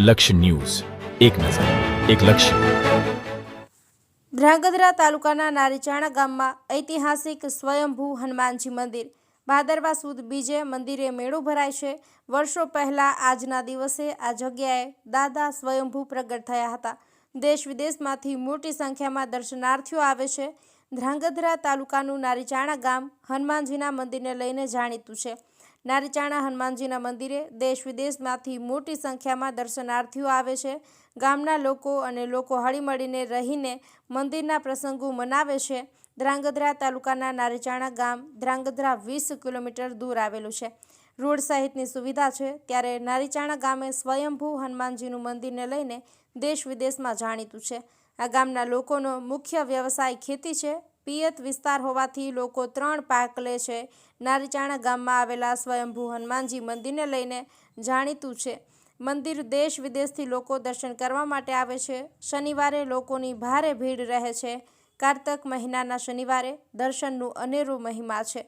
લક્ષ્ય ન્યૂઝ, એક નજર, એક લક્ષ્ય. ધ્રાંગધ્રા તાલુકાના નારીચાણા ગામમાં ઐતિહાસિક સ્વયંભૂ હનુમાનજી મંદિર ભાદરવા સુદ બીજે મંદિરે મેળો ભરાય છે. વર્ષો પહેલા આજના દિવસે આ જગ્યાએ દાદા સ્વયંભૂ પ્રગટ થયા હતા. દેશ વિદેશમાંથી મોટી સંખ્યામાં દર્શનાર્થીઓ આવે છે. ધ્રાંગધ્રા તાલુકાનું નારીચાણા ગામ હનુમાનજીના મંદિરને લઈને જાણીતું છે. નારીચાણા હનુમાનજીના મંદિરે દેશ વિદેશમાંથી મોટી સંખ્યામાં દર્શનાર્થીઓ આવે છે. ગામના લોકો અને લોકો હળીમળીને રહીને મંદિરના પ્રસંગો મનાવે છે. ધ્રાંગધ્રા તાલુકાના નારીચાણા ગામ ધ્રાંગધ્રા 20 કિલોમીટર દૂર આવેલું છે. રોડ સહિતની સુવિધા છે. ત્યારે નારીચાણા ગામે સ્વયંભૂ હનુમાનજીનું મંદિરને લઈને દેશ વિદેશમાં જાણીતું છે. આ ગામના લોકોનો મુખ્ય વ્યવસાય ખેતી છે. પિયત વિસ્તાર હોવાથી લોકો 3 પાક લે છે. નારીચાણા ગામમાં આવેલા સ્વયંભૂ હનુમાનજી મંદિરને લઈને જાણીતું છે. મંદિર દેશ વિદેશથી લોકો દર્શન કરવા માટે આવે છે. શનિવારે લોકોની ભારે ભીડ રહે છે. કારતક મહિનાના શનિવારે દર્શનનું અનેરો મહિમા છે.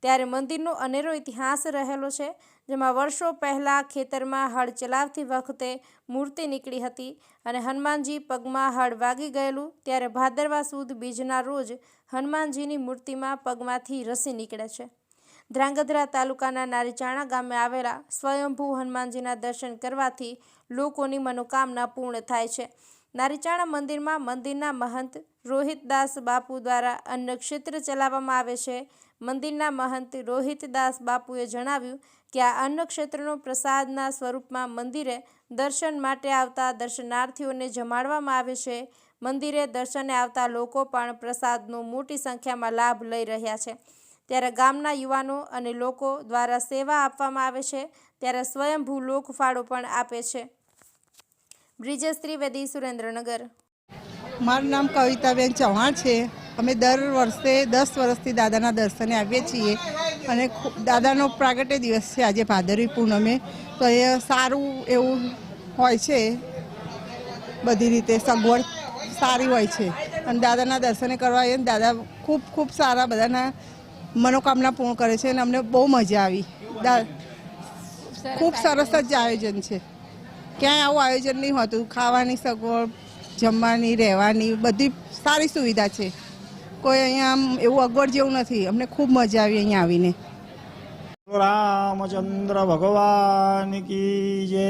ત્યારે મંદિરનો અનેરો ઇતિહાસ રહેલો છે, જેમાં વર્ષો પહેલાં ખેતરમાં હળ ચલાવતી વખતે મૂર્તિ નીકળી હતી અને હનુમાનજી પગમાં હળ વાગી ગયેલું. ત્યારે ભાદરવા સુદ બીજના રોજ હનુમાનજીની મૂર્તિમાં પગમાંથી રસી નીકળે છે. ધ્રાંગધ્રા તાલુકાના નારીચાણા ગામે આવેલા સ્વયંભૂ હનુમાનજીના દર્શન કરવાથી લોકોની મનોકામના પૂર્ણ થાય છે. નારીચાણા મંદિરમાં મંદિરના મહંત રોહિતદાસ બાપુ દ્વારા અન્નક્ષેત્ર ચલાવવામાં આવે છે. મંદિરના મહંત રોહિતદાસ બાપુએ જણાવ્યું કે આ અન્નક્ષેત્રનો પ્રસાદના સ્વરૂપમાં મંદિરે દર્શન માટે આવતા દર્શનાર્થીઓને જમાડવામાં આવે છે. મંદિરે દર્શને આવતા લોકો પણ પ્રસાદનો મોટી સંખ્યામાં લાભ લઈ રહ્યા છે. ત્યારે ગામના યુવાનો અને લોકો દ્વારા સેવા આપવામાં આવે છે. ત્યારે સ્વયંભૂ લોકફાળો પણ આપે છે. બ્રિજેશ ત્રિવેદી, સુરેન્દ્રનગર. મારું નામ કવિતાબેન ચૌહાણ છે. અમે દર વર્ષે 10 વર્ષથી દાદાના દર્શને આવીએ છીએ અને દાદાનો પ્રાગટ્ય દિવસ છે આજે ભાદરવી પૂનમે. તો એ સારું એવું હોય છે, બધી રીતે સગવડ સારી હોય છે અને દાદાના દર્શને કરવા આવીએ. દાદા ખૂબ ખૂબ સારા બધાના મનોકામના પૂર્ણ કરે છે અને અમને બહુ મજા આવી. ખૂબ સરસ જ આયોજન છે. ક્યાંય આવું આયોજન નહીં હોતું. ખાવાની સગવડ, જમવાની, રહેવાની બધી સારી સુવિધા છે. કોઈ અહીંયા આમ એવું અગવડ જેવું નથી. અમને ખૂબ મજા આવી અહીંયા આવીને. રામચંદ્ર ભગવાન કી જય.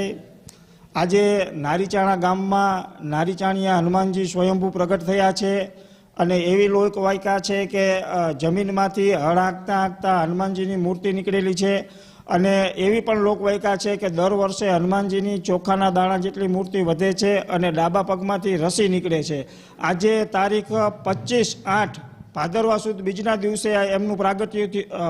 આજે નારીચાણા ગામમાં નારીચાણિયા હનુમાનજી સ્વયંભૂ પ્રગટ થયા છે અને એવી લોકવાયકા છે કે જમીનમાંથી હળ હાંકતા હનુમાનજીની મૂર્તિ નીકળેલી છે. અને એવી પણ લોકવાયકા છે કે દર વર્ષે હનુમાનજીની ચોખાના દાણા જેટલી મૂર્તિ વધે છે અને ડાબા પગમાંથી રસી નીકળે છે. આજે તારીખ 25/8 ભાદરવા સુદ બીજના દિવસે એમનું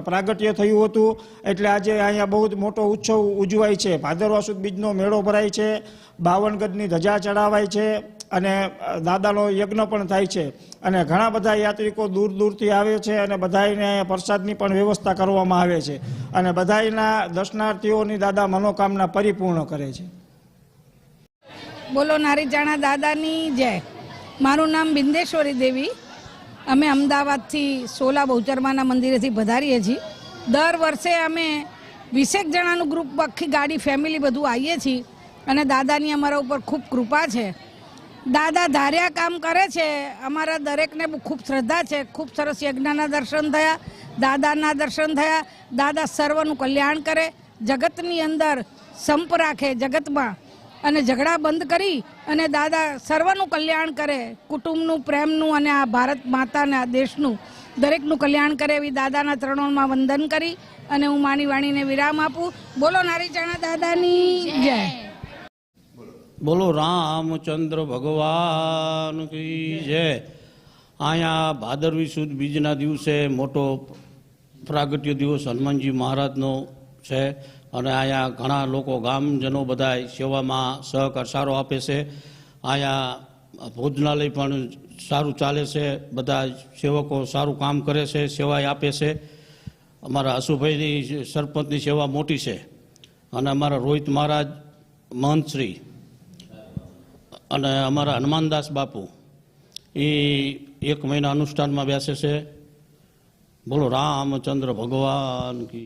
પ્રાગટ્ય થયું હતું. એટલે આજે અહીંયા બહુ જ મોટો ઉત્સવ ઉજવાય છે. ભાદરવા સુદ બીજનો મેળો ભરાય છે. 52 ગજની ધજા ચડાવાય છે અને દાદાનો યજ્ઞ પણ થાય છે. અને ઘણા બધા યાત્રિકો દૂર દૂરથી આવે છે અને બધાને પ્રસાદની પણ વ્યવસ્થા કરવામાં આવે છે અને બધાના દર્શનાર્થીઓની દાદા મનોકામના પરિપૂર્ણ કરે છે. બોલો નારીચાણા દાદાની જય. મારું નામ બિંદેશ્વરી દેવી. અમે અમદાવાદથી સોલા બહુચરમાના મંદિરેથી પધારીએ છીએ. દર વર્ષે અમે 20 જણાનું ગ્રુપ, આખી ગાડી, ફેમિલી બધું આવીએ છીએ અને દાદાની અમારા ઉપર ખૂબ કૃપા છે. દાદા ધાર્યા કામ કરે છે. અમારા દરેકને ખૂબ શ્રદ્ધા છે. ખૂબ સરસ યજ્ઞના દર્શન થયા, દાદાના દર્શન થયા. દાદા સર્વનું કલ્યાણ કરે, જગતની અંદર સંપ રાખે જગતમાં અને ઝઘડા બંધ કરી અને દાદા સર્વનું કલ્યાણ કરે, કુટુંબનું, પ્રેમનું અને આ ભારત માતાના દેશનું દરેકનું કલ્યાણ કરે એવી દાદાના ચરણોમાં વંદન કરી અને હું માની વાણીને વિરામ આપું. બોલો નારીચાણા દાદાની જય. બોલો રામચંદ્ર ભગવાન કી જય. અહીંયા ભાદરવી સુદ બીજના દિવસે મોટો પ્રાગટ્ય દિવસ હનુમાનજી મહારાજનો છે અને અહીંયા ઘણા લોકો, ગામજનો બધા સેવામાં સહકાર સારો આપે છે. અહીંયા ભોજનાલય પણ સારું ચાલે છે. બધા સેવકો સારું કામ કરે છે, સેવાય આપે છે. અમારા અશુભાઈની સરપંચની સેવા મોટી છે અને અમારા રોહિત મહારાજ મહંતશ્રી અને અમારા હનુમાનદાસ બાપુ એ 1 મહિના અનુષ્ઠાનમાં બેસે છે. બોલો રામચંદ્ર ભગવાન કી.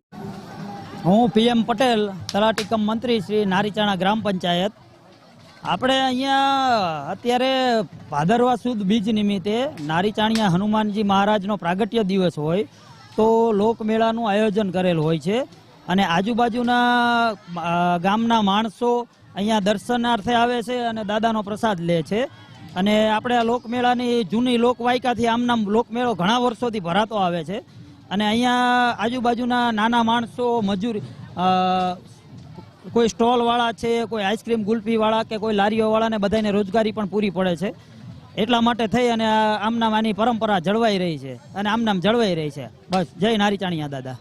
હું PM પટેલ, તલાટી કમ મંત્રી શ્રી નારીચાણા ગ્રામ પંચાયત. આપણે અહીંયા અત્યારે ભાદરવા સુદ બીજ નિમિત્તે નારીચાણિયા હનુમાનજી મહારાજનો પ્રાગટ્ય દિવસ હોય તો લોકમેળાનું આયોજન કરેલ હોય છે અને આજુબાજુના ગામના માણસો અહીંયા દર્શનાર્થે આવે છે અને દાદાનો પ્રસાદ લે છે અને આપણે આ લોકમેળાની જૂની લોકવાયકાથી આમનામ લોકમેળો ઘણા વર્ષોથી ભરાતો આવે છે અને અહીંયા આજુબાજુના નાના માણસો મજૂરી કોઈ સ્ટોલવાળા છે, કોઈ આઈસ્ક્રીમ ગુલ્ફીવાળા કે કોઈ લારીઓવાળાને બધાને રોજગારી પણ પૂરી પડે છે. એટલા માટે થઈ અને આમનામ આની પરંપરા જળવાઈ રહી છે અને આમનામ જળવાઈ રહી છે. બસ જય નારીચાણિયા દાદા.